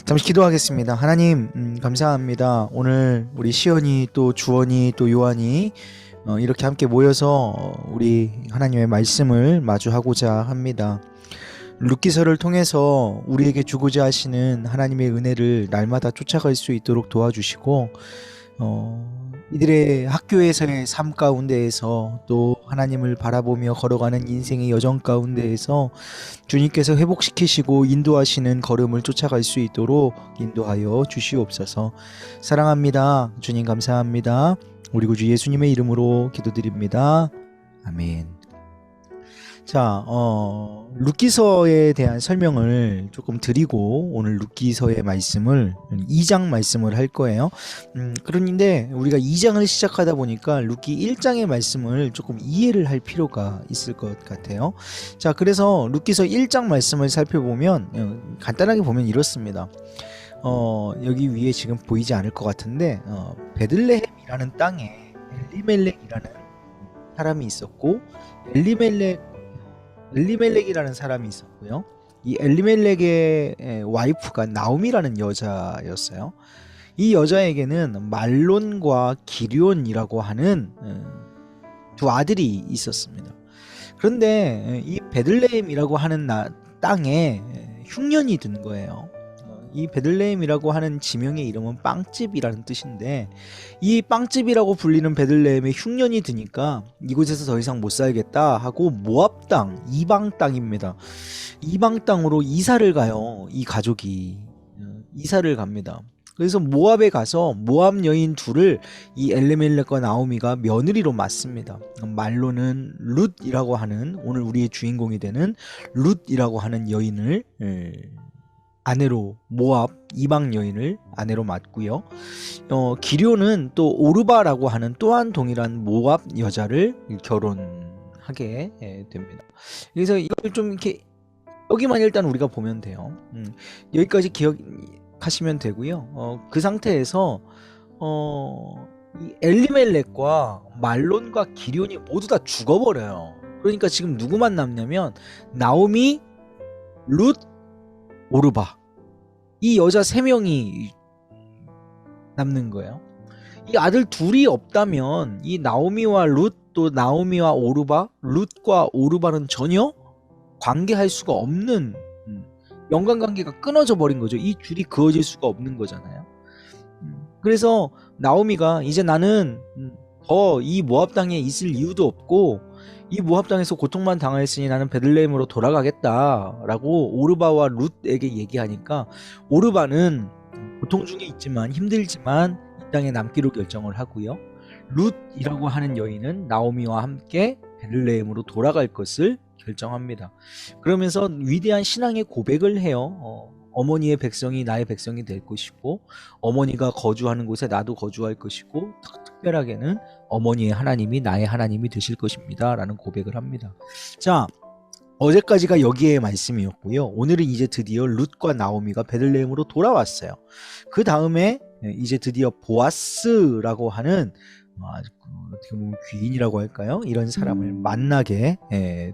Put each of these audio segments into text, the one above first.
잠시 기도하겠습니다. 하나님, 감사합니다. 오늘 우리 시연이 또 주원이 또 요한이 이렇게 함께 모여서 우리 하나님의 말씀을 마주하고자 합니다. 룻기서를 통해서 우리에게 주고자 하시는 하나님의 은혜를 날마다 쫓아갈 수 있도록 도와주시고, 이들의 학교에서의 삶 가운데에서 또 하나님을 바라보며 걸어가는 인생의 여정 가운데에서 주님께서 회복시키시고 인도하시는 걸음을 쫓아갈 수 있도록 인도하여 주시옵소서. 사랑합니다. 주님 감사합니다. 우리 구주 예수님의 이름으로 기도드립니다. 아멘. 자, 룻기서에 대한 설명을 조금 드리고 오늘 룻기서의 말씀을 2장 말씀을 할 거예요. 그런데 우리가 2장을 시작하다 보니까 룻기 1장의 말씀을 조금 이해를 할 필요가 있을 것 같아요. 자, 그래서 룻기서 1장 말씀을 살펴보면 간단하게 보면 이렇습니다. 여기 위에 지금 보이지 않을 것 같은데 베들레헴이라는 땅에 엘리멜렉이라는 사람이 있었고 엘리멜렉이라는 사람이 있었고요. 이 엘리멜렉의 와이프가 나오미라는 여자였어요. 이 여자에게는 말론과 기럧이라고 하는 두 아들이 있었습니다. 그런데 이 베들레헴이라고 하는 땅에 흉년이 든 거예요. 이 베들레헴이라고 하는 지명의 이름은 빵집이라는 뜻인데, 이 빵집이라고 불리는 베들레헴에 흉년이 드니까 이곳에서 더 이상 못 살겠다 하고 모압 땅, 이방 땅입니다. 이방 땅으로 이사를 가요. 이 가족이 이사를 갑니다. 그래서 모압에 가서 모압 여인 둘을 이 엘리멜렉과 나오미가 며느리로 맞습니다. 말로는 룻이라고 하는, 오늘 우리의 주인공이 되는 룻이라고 하는 여인을 아내로, 모압 이방 여인을 아내로 맞고요. 기럧은 또 오르바라고 하는 또한 동일한 모압 여자를 결혼하게 됩니다. 그래서 이걸 좀 이렇게 여기만 일단 우리가 보면 돼요. 여기까지 기억하시면 되고요. 그 상태에서 이 엘리멜렉과 말론과 기럧이 모두 다 죽어버려요. 그러니까 지금 누구만 남냐면 나오미, 룻, 오르바, 이 여자 3명이 남는 거예요. 이 아들 둘이 없다면 이 나오미와 룻, 또 나오미와 오르바, 룻과 오르바는 전혀 관계할 수가 없는, 연관관계가 끊어져 버린 거죠. 이 줄이 그어질 수가 없는 거잖아요. 그래서 나오미가 이제 나는 더 이 모압 땅에 있을 이유도 없고 이 모압 땅에서 고통만 당하였으니 나는 베들레헴으로 돌아가겠다라고 오르바와 룻에게 얘기하니까, 오르바는 고통 중에 있지만 힘들지만 이 땅에 남기로 결정을 하고요. 룻이라고 하는 여인은 나오미와 함께 베들레헴으로 돌아갈 것을 결정합니다. 그러면서 위대한 신앙의 고백을 해요. 어머니의 백성이 나의 백성이 될 것이고 어머니가 거주하는 곳에 나도 거주할 것이고 특별하게는 어머니의 하나님이 나의 하나님이 되실 것입니다 라는 고백을 합니다. 자, 어제까지가 여기에 말씀이었고요. 오늘은 이제 드디어 룻과 나오미가 베들레헴으로 돌아왔어요. 그 다음에 이제 드디어 보아스라고 하는 어떻게 보면 귀인이라고 할까요? 이런 사람을 만나게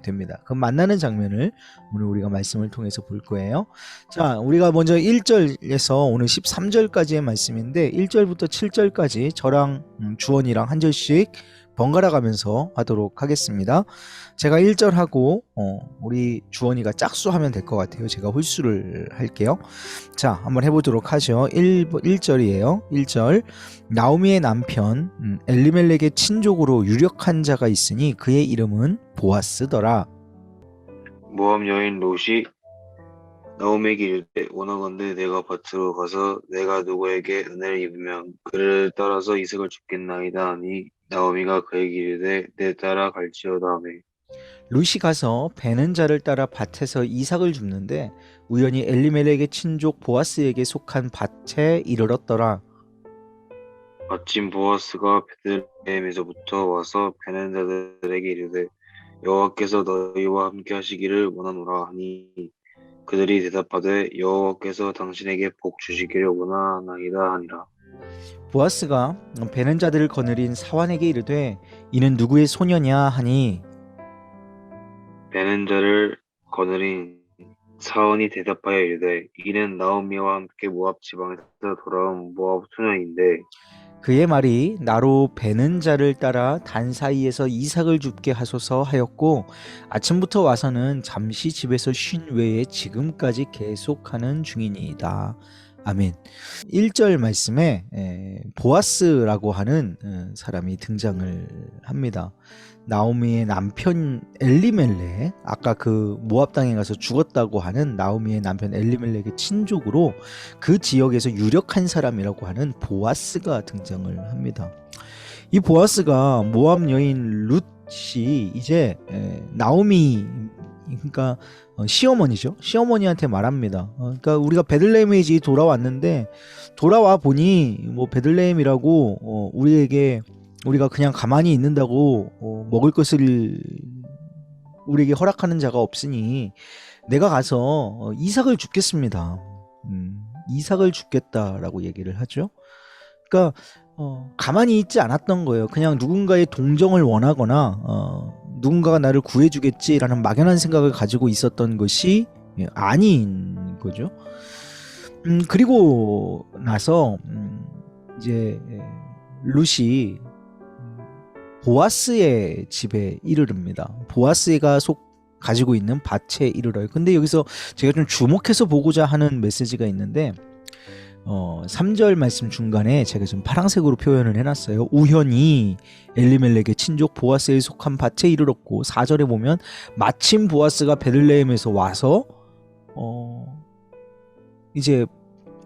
됩니다. 그 만나는 장면을 오늘 우리가 말씀을 통해서 볼 거예요. 자, 우리가 먼저 1절에서 오늘 13절까지의 말씀인데 1절부터 7절까지 저랑 주원이랑 한 절씩 번갈아 가면서 하도록 하겠습니다. 제가 1절 하고 우리 주원이가 짝수하면 될 것 같아요. 제가 홀수를 할게요. 자, 한번 해보도록 하죠. 1절이에요. 1절. 나오미의 남편 엘리멜렉의 친족으로 유력한 자가 있으니 그의 이름은 보아스더라. 모압 여인 롯이 나오미에게 이르되 원하건대 내가 밭으로 가서 내가 누구에게 은혜를 입으면 그를 따라서 이삭을 줍겠나이다 하니 나오미가 그에게 이르되 내 따라 갈지어다 하매 룻이 가서 베는 자를 따라 밭에서 이삭을 줍는데 우연히 엘리멜렉의 친족 보아스에게 속한 밭에 이르렀더라. 마침 보아스가 베들레헴에서부터 와서 베는 자들에게 이르되 여호와께서 너희와 함께 하시기를 원하노라 하니 그들이 대답하되 여호와께서 당신에게 복 주시기를 원하나이다 하니라. 보아스가 베는 자들을 거느린 사환에게 이르되 이는 누구의 소녀냐 하니 베는 자를 거느린 사원이 대답하여 이르되 이는 나오미와 함께 모압 지방에서 돌아온 모압 소년인데 그의 말이 나로 베는 자를 따라 단 사이에서 이삭을 줍게 하소서 하였고 아침부터 와서는 잠시 집에서 쉰 외에 지금까지 계속하는 중이니이다. 아멘. 1절 말씀에 보아스라고 하는 사람이 등장을 합니다. 나오미의 남편 엘리멜렉, 아까 그 모압 땅에 가서 죽었다고 하는 나오미의 남편 엘리멜렉의 친족으로 그 지역에서 유력한 사람이라고 하는 보아스가 등장을 합니다. 이 보아스가 모압 여인 룻이 이제 나오미, 그러니까 시어머니죠. 시어머니한테 말합니다. 그러니까 우리가 베들레헴에 이제 돌아왔는데 돌아와 보니 뭐 베들레헴이라고 우리가 그냥 가만히 있는다고 먹을 것을 우리에게 허락하는 자가 없으니 내가 가서 이삭을 줍겠습니다. 이삭을 줍겠다라고 얘기를 하죠. 그러니까 가만히 있지 않았던 거예요. 그냥 누군가의 동정을 원하거나 누군가가 나를 구해주겠지라는 막연한 생각을 가지고 있었던 것이 아닌 거죠. 그리고 나서 이제 룻이 보아스의 집에 이르릅니다. 보아스가 가지고 있는 밭에 이르러요. 근데 여기서 제가 좀 주목해서 보고자 하는 메시지가 있는데 3절 말씀 중간에 제가 좀 파란색으로 표현을 해놨어요. 우연히 엘리멜렉의 친족 보아스에 속한 밭에 이르렀고 4절에 보면 마침 보아스가 베들레헴에서 와서 이제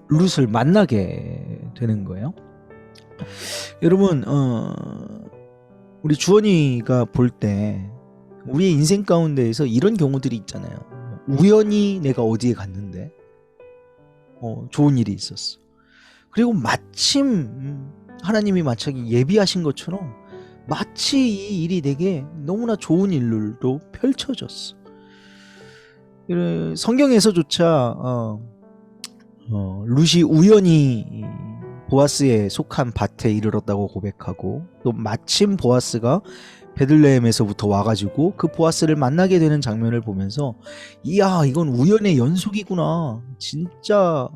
룻을 만나게 되는 거예요. 여러분 우리 주원이가 볼 때 우리의 인생 가운데에서 이런 경우들이 있잖아요. 우연히 내가 어디에 갔는데 좋은 일이 있었어. 그리고 마침 하나님이 마치 예비하신 것처럼 마치 이 일이 내게 너무나 좋은 일로 펼쳐졌어. 성경에서조차 룻이 우연히 보아스에 속한 밭에 이르렀다고 고백하고 또 마침 보아스가 베들레헴에서부터 와가지고 그 보아스를 만나게 되는 장면을 보면서 이야 이건 우연의 연속이구나. 진짜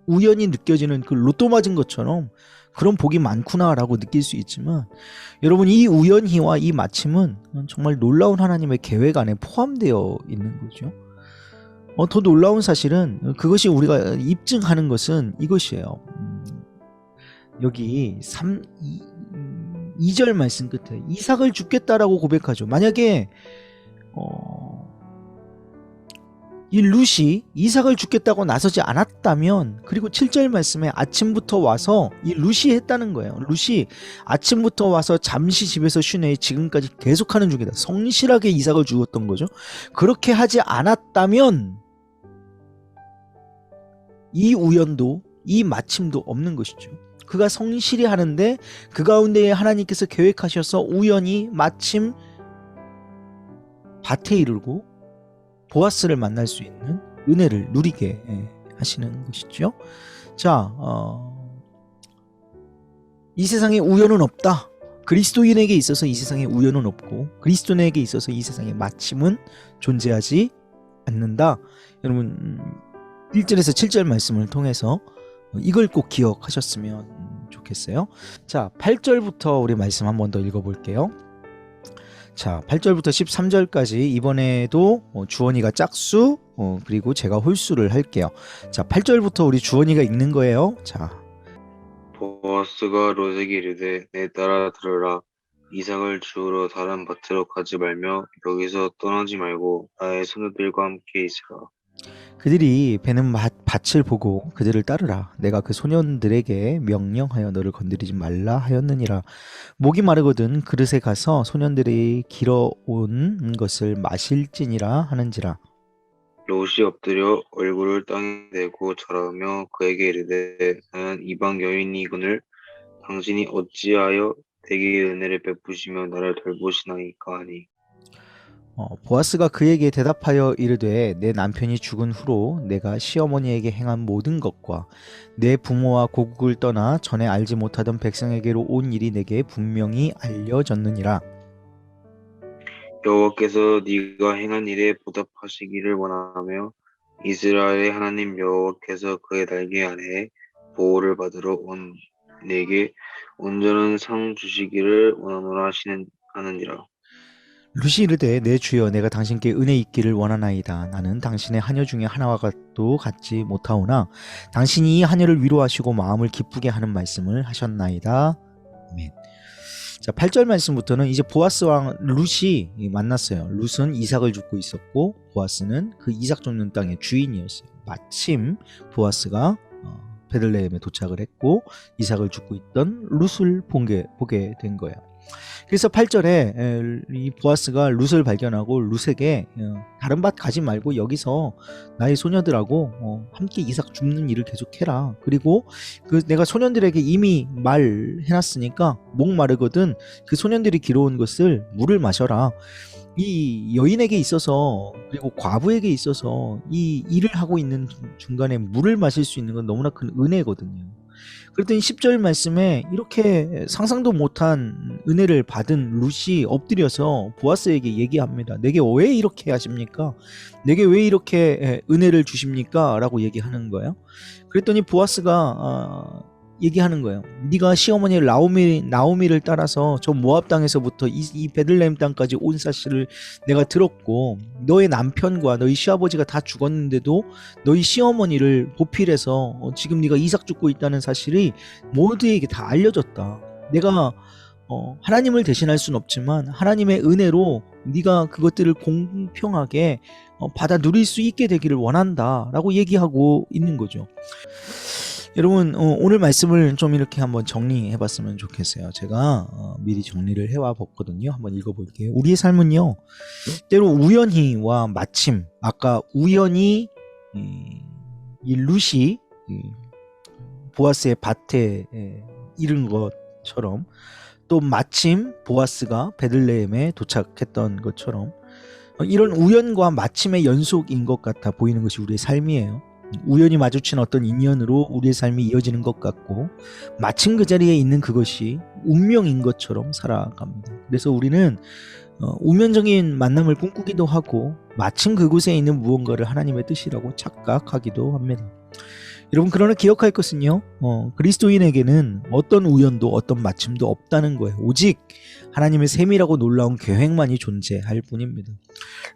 우연히 느껴지는 그 로또 맞은 것처럼 그런 복이 많구나라고 느낄 수 있지만 여러분 이 우연히와 이 마침은 정말 놀라운 하나님의 계획 안에 포함되어 있는 거죠. 더 놀라운 사실은 그것이 우리가 입증하는 것은 이것이에요. 여기 2절 말씀 끝에 이삭을 줍겠다라고 고백하죠. 만약에 이 룻이 이삭을 줍겠다고 나서지 않았다면 그리고 7절 말씀에 아침부터 와서 이 룻이 했다는 거예요. 룻이 아침부터 와서 잠시 집에서 쉬네 지금까지 계속하는 중이다. 성실하게 이삭을 주었던 거죠. 그렇게 하지 않았다면 이 우연도 이 마침도 없는 것이죠. 그가 성실히 하는데 그 가운데에 하나님께서 계획하셔서 우연히 마침 밭에 이르고 보아스를 만날 수 있는 은혜를 누리게 하시는 것이죠. 자, 이 세상에 우연은 없다. 그리스도인에게 있어서 이 세상에 우연은 없고 그리스도인에게 있어서 이 세상에 마침은 존재하지 않는다. 여러분 1절에서 7절 말씀을 통해서 이걸 꼭 기억하셨으면 좋겠어요. 자, 8절부터 우리 말씀 한 번 더 읽어볼게요. 자, 8절부터 13절까지 이번에도 주원이가 짝수 그리고 제가 홀수를 할게요. 자, 8절부터 우리 주원이가 읽는 거예요. 자, 보아스가 롯에게 이르되 내 따라 들으라. 이삭을 주우러 다른 밭으로 가지 말며 여기서 떠나지 말고 나의 소녀들과 함께 있으라. 그들이 베는 밭을 보고 그들을 따르라. 내가 그 소년들에게 명령하여 너를 건드리지 말라 하였느니라. 목이 마르거든 그릇에 가서 소년들이 길어온 것을 마실지니라 하는지라. 롯이 엎드려 얼굴을 땅에 대고 절하며 그에게 이르되 나는 이방 여인이거늘 당신이 어찌하여 내게 은혜를 베푸시며 나를 돌보시나이까 하니. 보아스가 그에게 대답하여 이르되 내 남편이 죽은 후로 내가 시어머니에게 행한 모든 것과 내 부모와 고국을 떠나 전에 알지 못하던 백성에게로 온 일이 내게 분명히 알려졌느니라. 여호와께서 네가 행한 일에 보답하시기를 원하며 이스라엘의 하나님 여호와께서 그의 날개 아래에 보호를 받으러 온 내게 온전한 상 주시기를 원하노라 하느니라. 루시 이르되 내 주여 내가 당신께 은혜 있기를 원하나이다. 나는 당신의 하녀 중에 하나와도 같지 못하오나 당신이 이 하녀를 위로하시고 마음을 기쁘게 하는 말씀을 하셨나이다. 아멘. 자, 8절 말씀부터는 이제 보아스 왕 룻이 만났어요. 룻은 이삭을 줍고 있었고 보아스는 그 이삭 줍는 땅의 주인이었어요. 마침 보아스가 베들레헴에 도착을 했고 이삭을 줍고 있던 룻을 보게 된 거예요. 그래서 8절에 이 보아스가 룻을 발견하고 룻에게 다른 밭 가지 말고 여기서 나의 소녀들하고 함께 이삭 줍는 일을 계속해라. 그리고 내가 소년들에게 이미 말해놨으니까 목 마르거든 그 소년들이 길어온 것을 물을 마셔라. 이 여인에게 있어서 그리고 과부에게 있어서 이 일을 하고 있는 중간에 물을 마실 수 있는 건 너무나 큰 은혜거든요. 그랬더니 10절 말씀에 이렇게 상상도 못한 은혜를 받은 룻이 엎드려서 보아스에게 얘기합니다. 내게 왜 이렇게 하십니까? 내게 왜 이렇게 은혜를 주십니까? 라고 얘기하는 거예요. 그랬더니 보아스가 얘기하는 거예요. 네가 시어머니 나오미를 따라서 저 모압 땅에서부터 이 베들레헴 땅까지 온 사실을 내가 들었고 너의 남편과 너희 시아버지가 다 죽었는데도 너희 시어머니를 보필해서 지금 네가 이삭 죽고 있다는 사실이 모두에게 다 알려졌다. 내가 하나님을 대신할 수는 없지만 하나님의 은혜로 네가 그것들을 공평하게 받아 누릴 수 있게 되기를 원한다 라고 얘기하고 있는 거죠. 여러분 오늘 말씀을 좀 이렇게 한번 정리해 봤으면 좋겠어요. 제가 미리 정리를 해와 봤거든요. 한번 읽어볼게요. 우리의 삶은요 때로 우연히와 마침 아까 우연히 이 룻이 보아스의 밭에 이른 것처럼 또 마침 보아스가 베들레헴에 도착했던 것처럼 이런 우연과 마침의 연속인 것 같아 보이는 것이 우리의 삶이에요. 우연히 마주친 어떤 인연으로 우리의 삶이 이어지는 것 같고 마침 그 자리에 있는 그것이 운명인 것처럼 살아갑니다. 그래서 우리는 운명적인 만남을 꿈꾸기도 하고 마침 그곳에 있는 무언가를 하나님의 뜻이라고 착각하기도 합니다. 여러분 그러나 기억할 것은요 그리스도인에게는 어떤 우연도 어떤 마침도 없다는 거예요. 오직 하나님의 세밀하고 놀라운 계획만이 존재할 뿐입니다.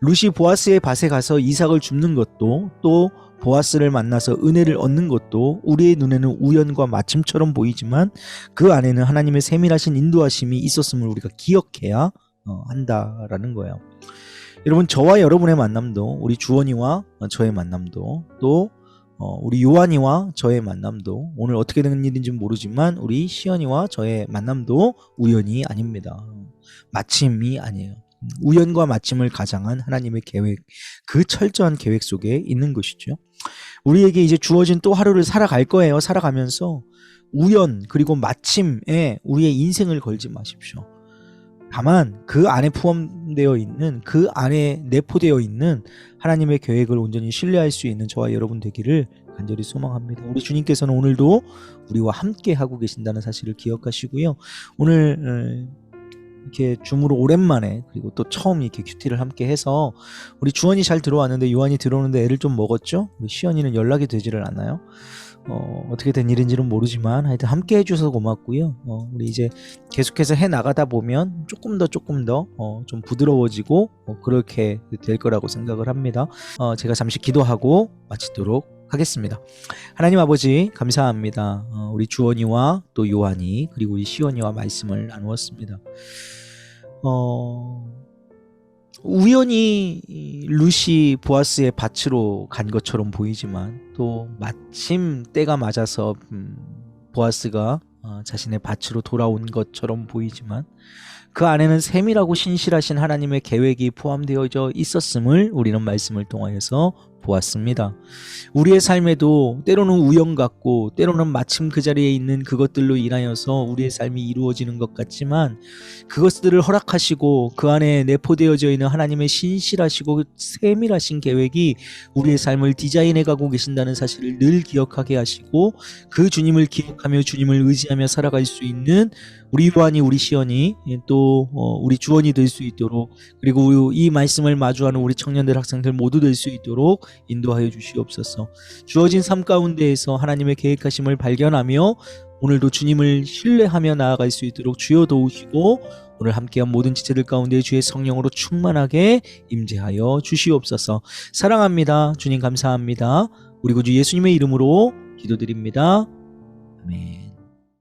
룻이 보아스의 밭에 가서 이삭을 줍는 것도 또 보아스를 만나서 은혜를 얻는 것도 우리의 눈에는 우연과 마침처럼 보이지만 그 안에는 하나님의 세밀하신 인도하심이 있었음을 우리가 기억해야 한다라는 거예요. 여러분 저와 여러분의 만남도 우리 주원이와 저의 만남도 또 우리 요한이와 저의 만남도 오늘 어떻게 된 일인지 모르지만 우리 시연이와 저의 만남도 우연이 아닙니다. 마침이 아니에요. 우연과 마침을 가장한 하나님의 계획, 그 철저한 계획 속에 있는 것이죠. 우리에게 이제 주어진 또 하루를 살아갈 거예요. 살아가면서 우연 그리고 마침에 우리의 인생을 걸지 마십시오. 다만 그 안에 포함되어 있는 그 안에 내포되어 있는 하나님의 계획을 온전히 신뢰할 수 있는 저와 여러분 되기를 간절히 소망합니다. 우리 주님께서는 오늘도 우리와 함께 하고 계신다는 사실을 기억하시고요. 오늘 이렇게 줌으로 오랜만에 그리고 또 처음 이렇게 큐티를 함께 해서 우리 주원이 잘 들어왔는데 요한이 들어오는데 애를 좀 먹었죠? 우리 시연이는 연락이 되지를 않아요. 어떻게 된 일인지는 모르지만 하여튼 함께 해주셔서 고맙고요. 우리 이제 계속해서 해 나가다 보면 조금 더 좀 부드러워지고 그렇게 될 거라고 생각을 합니다. 제가 잠시 기도하고 마치도록 하겠습니다. 하나님 아버지 감사합니다. 우리 주원이와 또 요한이 그리고 우리 시원이와 말씀을 나누었습니다. 우연히 룻이 보아스의 밭으로 간 것처럼 보이지만 또 마침 때가 맞아서 보아스가 자신의 밭으로 돌아온 것처럼 보이지만 그 안에는 세밀하고 신실하신 하나님의 계획이 포함되어져 있었음을 우리는 말씀을 통하여서 보았습니다. 우리의 삶에도 때로는 우연 같고 때로는 마침 그 자리에 있는 그것들로 인하여서 우리의 삶이 이루어지는 것 같지만 그것들을 허락하시고 그 안에 내포되어져 있는 하나님의 신실하시고 세밀하신 계획이 우리의 삶을 디자인해 가고 계신다는 사실을 늘 기억하게 하시고 그 주님을 기억하며 주님을 의지하며 살아갈 수 있는 우리 요한이 우리 시연이 또 우리 주원이 될 수 있도록 그리고 이 말씀을 마주하는 우리 청년들 학생들 모두 될 수 있도록 인도하여 주시옵소서. 주어진 삶 가운데에서 하나님의 계획하심을 발견하며 오늘도 주님을 신뢰하며 나아갈 수 있도록 주여 도우시고 오늘 함께한 모든 지체들 가운데 주의 성령으로 충만하게 임재하여 주시옵소서. 사랑합니다. 주님 감사합니다. 우리 구주 예수님의 이름으로 기도드립니다. 아멘.